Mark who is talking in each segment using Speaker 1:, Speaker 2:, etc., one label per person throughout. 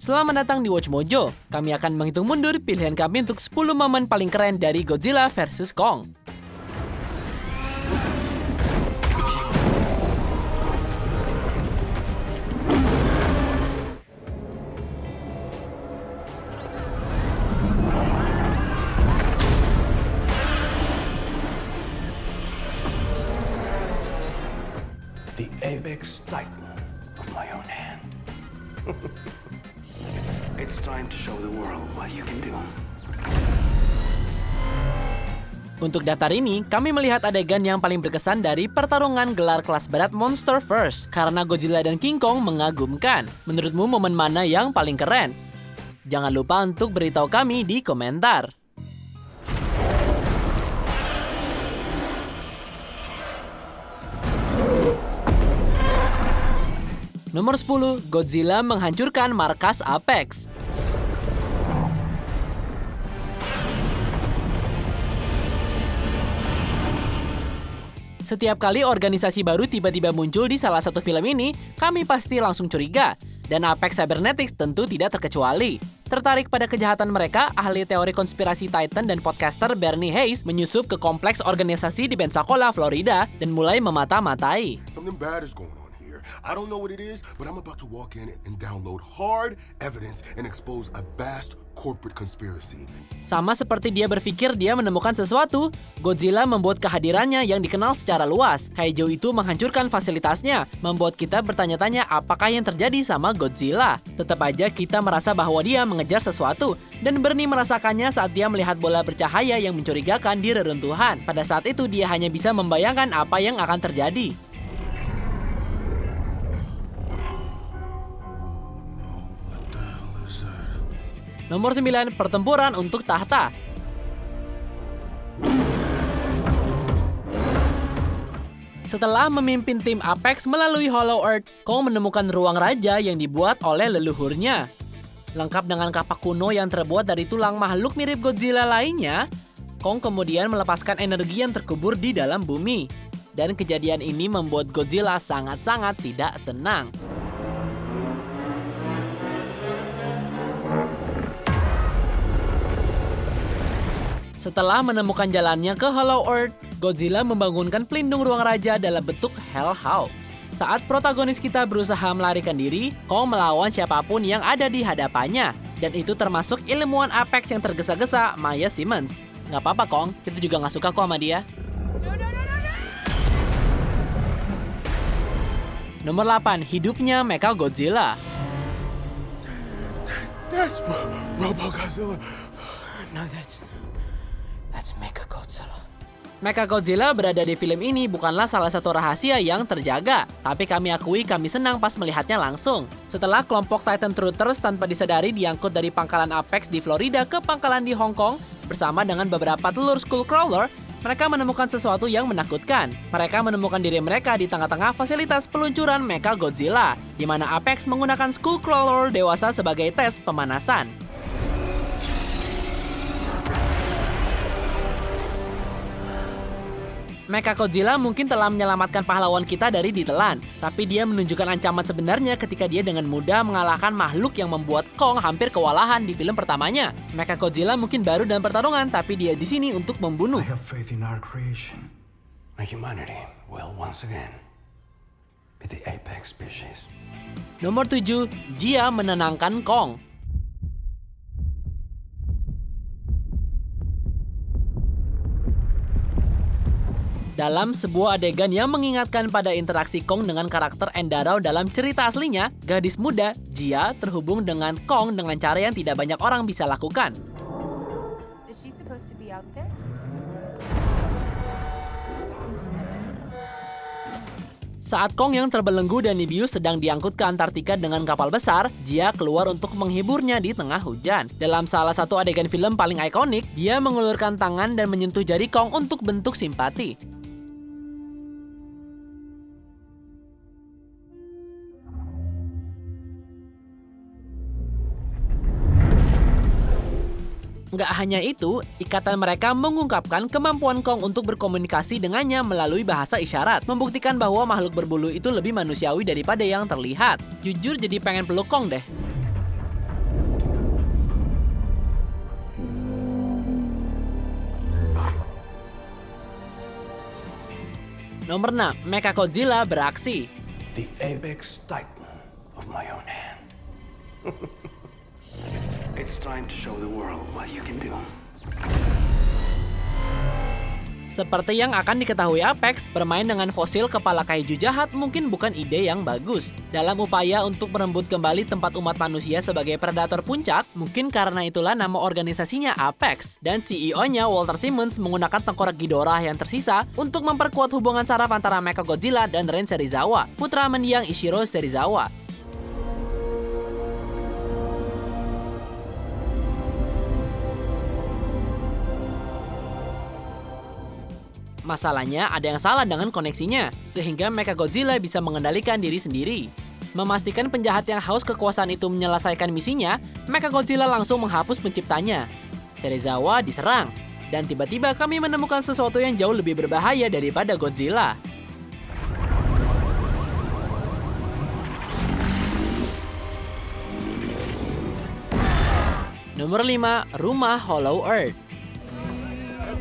Speaker 1: Selamat datang di Watch Mojo. Kami akan menghitung mundur pilihan kami untuk 10 momen paling keren dari Godzilla vs Kong.
Speaker 2: The apex titan of my own hand. It's time to show the world what you can do.
Speaker 1: Untuk daftar ini, kami melihat adegan yang paling berkesan dari pertarungan gelar kelas berat Monster First karena Godzilla dan King Kong mengagumkan. Menurutmu momen mana yang paling keren? Jangan lupa untuk beritahu kami di komentar. Nomor 10, Godzilla menghancurkan markas Apex. Setiap kali organisasi baru tiba-tiba muncul di salah satu film ini, kami pasti langsung curiga. Dan Apex Cybernetics tentu tidak terkecuali. Tertarik pada kejahatan mereka, ahli teori konspirasi Titan dan podcaster Bernie Hayes menyusup ke kompleks organisasi di Pensacola, Florida, dan mulai memata-matai.
Speaker 3: Something bad is going on here. I don't know what it is, but I'm about to walk in and download hard evidence and expose a vast corporate conspiracy.
Speaker 1: Sama seperti dia berpikir dia menemukan sesuatu, Godzilla membuat kehadirannya yang dikenal secara luas. Kaiju itu menghancurkan fasilitasnya, membuat kita bertanya-tanya apakah yang terjadi sama Godzilla. Tetap aja kita merasa bahwa dia mengejar sesuatu, dan Bernie merasakannya saat dia melihat bola bercahaya yang mencurigakan di reruntuhan. Pada saat itu dia hanya bisa membayangkan apa yang akan terjadi. Nomor 9, pertempuran untuk tahta. Setelah memimpin tim Apex melalui Hollow Earth, Kong menemukan ruang raja yang dibuat oleh leluhurnya. Lengkap dengan kapak kuno yang terbuat dari tulang makhluk mirip Godzilla lainnya, Kong kemudian melepaskan energi yang terkubur di dalam bumi. Dan kejadian ini membuat Godzilla sangat-sangat tidak senang. Setelah menemukan jalannya ke Hollow Earth, Godzilla membangunkan pelindung ruang raja dalam bentuk Hell House. Saat protagonis kita berusaha melarikan diri, Kong melawan siapapun yang ada di hadapannya. Dan itu termasuk ilmuwan Apex yang tergesa-gesa, Maya Simmons. Nggak apa-apa Kong, kita juga nggak suka kok sama dia. Nomor 8, hidupnya Mechagodzilla.
Speaker 3: That's Robo-Godzilla.
Speaker 2: No, that's Mechagodzilla.
Speaker 1: Mechagodzilla berada di film ini bukanlah salah satu rahasia yang terjaga, tapi kami akui kami senang pas melihatnya langsung. Setelah kelompok Titan Truthers tanpa disadari diangkut dari pangkalan Apex di Florida ke pangkalan di Hong Kong, bersama dengan beberapa telur Skullcrawler, mereka menemukan sesuatu yang menakutkan. Mereka menemukan diri mereka di tengah-tengah fasilitas peluncuran Mechagodzilla, di mana Apex menggunakan Skullcrawler dewasa sebagai tes pemanasan. Mechagodzilla mungkin telah menyelamatkan pahlawan kita dari ditelan, tapi dia menunjukkan ancaman sebenarnya ketika dia dengan mudah mengalahkan makhluk yang membuat Kong hampir kewalahan di film pertamanya. Mechagodzilla mungkin baru dalam pertarungan, tapi dia di sini untuk membunuh.
Speaker 2: I have faith in our creation. My humanity will once again be the apex species.
Speaker 1: Nomor 7, Jia menenangkan Kong. Dalam sebuah adegan yang mengingatkan pada interaksi Kong dengan karakter Endarao dalam cerita aslinya, gadis muda, Jia, terhubung dengan Kong dengan cara yang tidak banyak orang bisa lakukan.
Speaker 4: Is she supposed to be out there?
Speaker 1: Saat Kong yang terbelenggu dan Nibius sedang diangkut ke Antartika dengan kapal besar, Jia keluar untuk menghiburnya di tengah hujan. Dalam salah satu adegan film paling ikonik, dia mengulurkan tangan dan menyentuh jari Kong untuk bentuk simpati. Nggak hanya itu, ikatan mereka mengungkapkan kemampuan Kong untuk berkomunikasi dengannya melalui bahasa isyarat, membuktikan bahwa makhluk berbulu itu lebih manusiawi daripada yang terlihat. Jujur jadi pengen peluk Kong deh. Nomor 6, Mechagodzilla beraksi.
Speaker 2: The apex titan of my own hand. It's time to show the world what you can do.
Speaker 1: Seperti yang akan diketahui Apex, bermain dengan fosil kepala kaiju jahat mungkin bukan ide yang bagus. Dalam upaya untuk merembut kembali tempat umat manusia sebagai predator puncak, mungkin karena itulah nama organisasinya Apex. Dan CEO-nya Walter Simmons menggunakan tengkorak Ghidorah yang tersisa untuk memperkuat hubungan saraf antara Mechagodzilla dan Ren Serizawa, putra mendiang Ishiro Serizawa. Masalahnya ada yang salah dengan koneksinya, sehingga Mechagodzilla bisa mengendalikan diri sendiri. Memastikan penjahat yang haus kekuasaan itu menyelesaikan misinya, Mechagodzilla langsung menghapus penciptanya. Serizawa diserang, dan tiba-tiba kami menemukan sesuatu yang jauh lebih berbahaya daripada Godzilla. Nomor 5, Rumah Hollow Earth.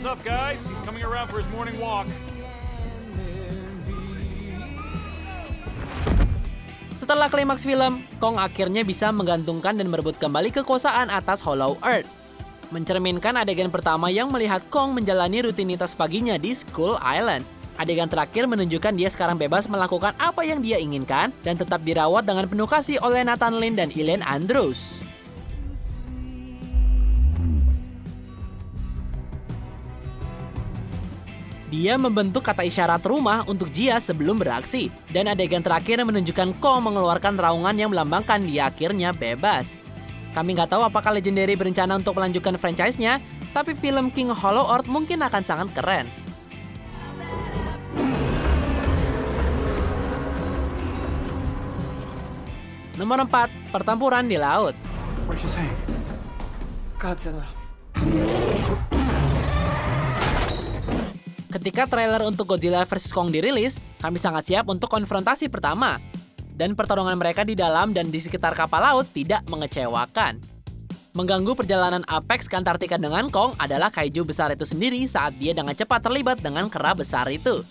Speaker 5: What's up, guys? He's coming around for his morning walk.
Speaker 1: Setelah klimaks film, Kong akhirnya bisa menggantungkan dan merebut kembali kekuasaan atas Hollow Earth. Mencerminkan adegan pertama yang melihat Kong menjalani rutinitas paginya di Skull Island. Adegan terakhir menunjukkan dia sekarang bebas melakukan apa yang dia inginkan dan tetap dirawat dengan penuh kasih oleh Nathan Lane dan Elaine Andrews. Dia membentuk kata isyarat rumah untuk Jia sebelum beraksi, dan adegan terakhir menunjukkan Kong mengeluarkan raungan yang melambangkan dia akhirnya bebas. Kami nggak tahu apakah Legendary berencana untuk melanjutkan franchise-nya, tapi film King Hollow Earth mungkin akan sangat keren. Nomor 4, pertempuran di laut.
Speaker 2: What you saying?
Speaker 6: Godzilla.
Speaker 1: Ketika trailer untuk Godzilla vs Kong dirilis, kami sangat siap untuk konfrontasi pertama. Dan pertarungan mereka di dalam dan di sekitar kapal laut tidak mengecewakan. Mengganggu perjalanan Apex ke Antartika dengan Kong adalah kaiju besar itu sendiri saat dia dengan cepat terlibat dengan kera besar itu.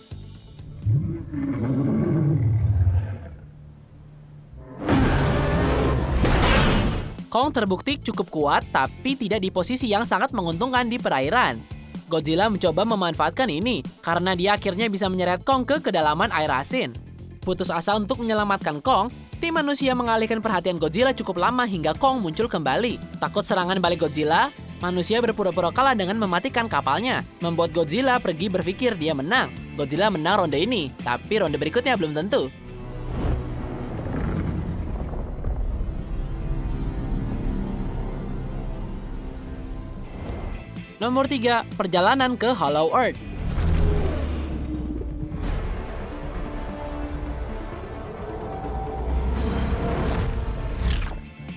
Speaker 1: Kong terbukti cukup kuat, tapi tidak di posisi yang sangat menguntungkan di perairan. Godzilla mencoba memanfaatkan ini, karena dia akhirnya bisa menyeret Kong ke kedalaman air asin. Putus asa untuk menyelamatkan Kong, tim manusia mengalihkan perhatian Godzilla cukup lama hingga Kong muncul kembali. Takut serangan balik Godzilla, manusia berpura-pura kalah dengan mematikan kapalnya, membuat Godzilla pergi berpikir dia menang. Godzilla menang ronde ini, tapi ronde berikutnya belum tentu. Nomor 3, perjalanan ke Hollow Earth.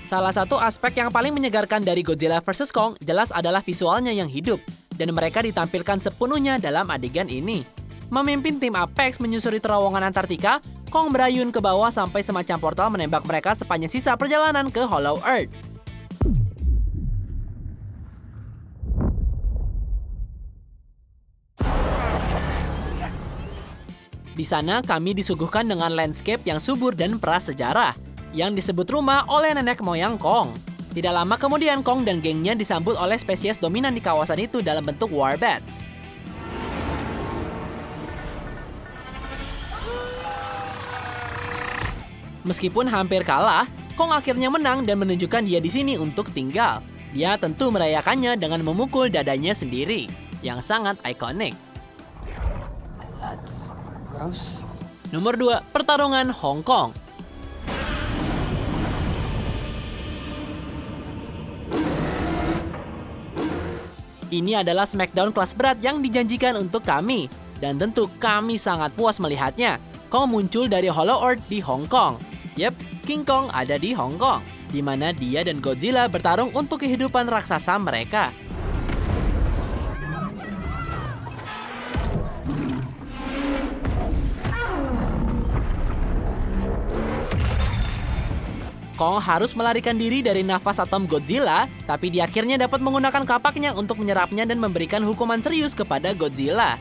Speaker 1: Salah satu aspek yang paling menyegarkan dari Godzilla vs Kong jelas adalah visualnya yang hidup, dan mereka ditampilkan sepenuhnya dalam adegan ini. Memimpin tim Apex menyusuri terowongan Antartika, Kong berayun ke bawah sampai semacam portal menembak mereka sepanjang sisa perjalanan ke Hollow Earth. Di sana kami disuguhkan dengan landscape yang subur dan prasejarah, yang disebut rumah oleh nenek moyang Kong. Tidak lama kemudian Kong dan gengnya disambut oleh spesies dominan di kawasan itu dalam bentuk warbats. Meskipun hampir kalah, Kong akhirnya menang dan menunjukkan dia di sini untuk tinggal. Dia tentu merayakannya dengan memukul dadanya sendiri, yang sangat ikonik.
Speaker 6: That's gross.
Speaker 1: Nomor 2, pertarungan Hong Kong. Ini adalah Smackdown kelas berat yang dijanjikan untuk kami, dan tentu kami sangat puas melihatnya. Kong muncul dari Hollow Earth di Hong Kong. Yep, King Kong ada di Hong Kong, di mana dia dan Godzilla bertarung untuk kehidupan raksasa mereka. Kong harus melarikan diri dari nafas atom Godzilla, tapi dia akhirnya dapat menggunakan kapaknya untuk menyerapnya dan memberikan hukuman serius kepada Godzilla.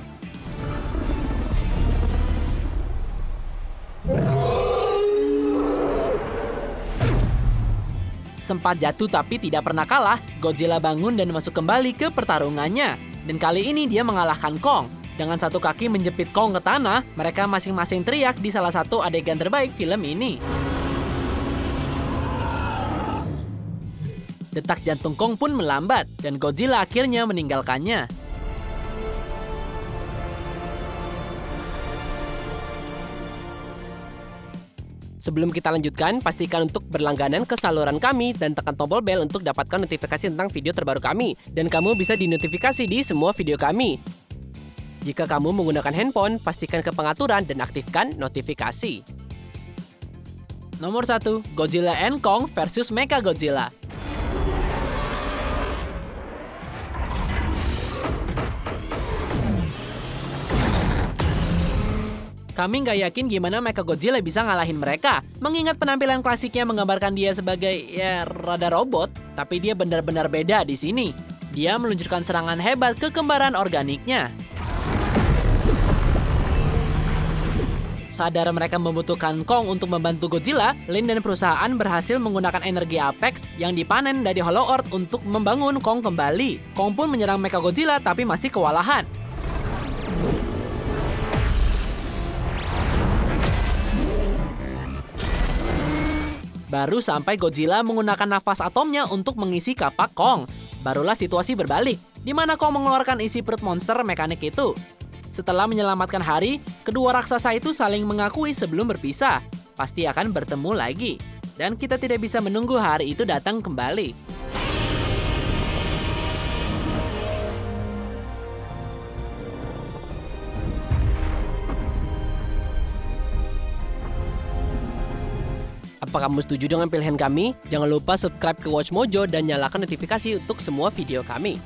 Speaker 1: sempat jatuh tapi tidak pernah kalah, Godzilla bangun dan masuk kembali ke pertarungannya. Dan kali ini dia mengalahkan Kong. Dengan satu kaki menjepit Kong ke tanah, mereka masing-masing teriak di salah satu adegan terbaik film ini. Detak jantung Kong pun melambat, dan Godzilla akhirnya meninggalkannya.
Speaker 7: Sebelum kita lanjutkan, pastikan untuk berlangganan ke saluran kami dan tekan tombol bel untuk dapatkan notifikasi tentang video terbaru kami. Dan kamu bisa dinotifikasi di semua video kami. Jika kamu menggunakan handphone, pastikan ke pengaturan dan aktifkan notifikasi.
Speaker 1: Nomor 1, Godzilla and Kong versus Mechagodzilla. Kami nggak yakin gimana Mechagodzilla bisa ngalahin mereka, mengingat penampilan klasiknya menggambarkan dia sebagai ya rada robot, tapi dia benar-benar beda di sini. Dia meluncurkan serangan hebat ke kembaran organiknya. Sadar mereka membutuhkan Kong untuk membantu Godzilla, Lin dan perusahaan berhasil menggunakan energi Apex yang dipanen dari Hollow Earth untuk membangun Kong kembali. Kong pun menyerang Mechagodzilla tapi masih kewalahan. Baru sampai Godzilla menggunakan nafas atomnya untuk mengisi kapak Kong. Barulah situasi berbalik, di mana Kong mengeluarkan isi perut monster mekanik itu. Setelah menyelamatkan Hari, kedua raksasa itu saling mengakui sebelum berpisah. Pasti akan bertemu lagi. Dan kita tidak bisa menunggu hari itu datang kembali.
Speaker 7: Apa kamu setuju dengan pilihan kami? Jangan lupa subscribe ke Watch Mojo dan nyalakan notifikasi untuk semua video kami.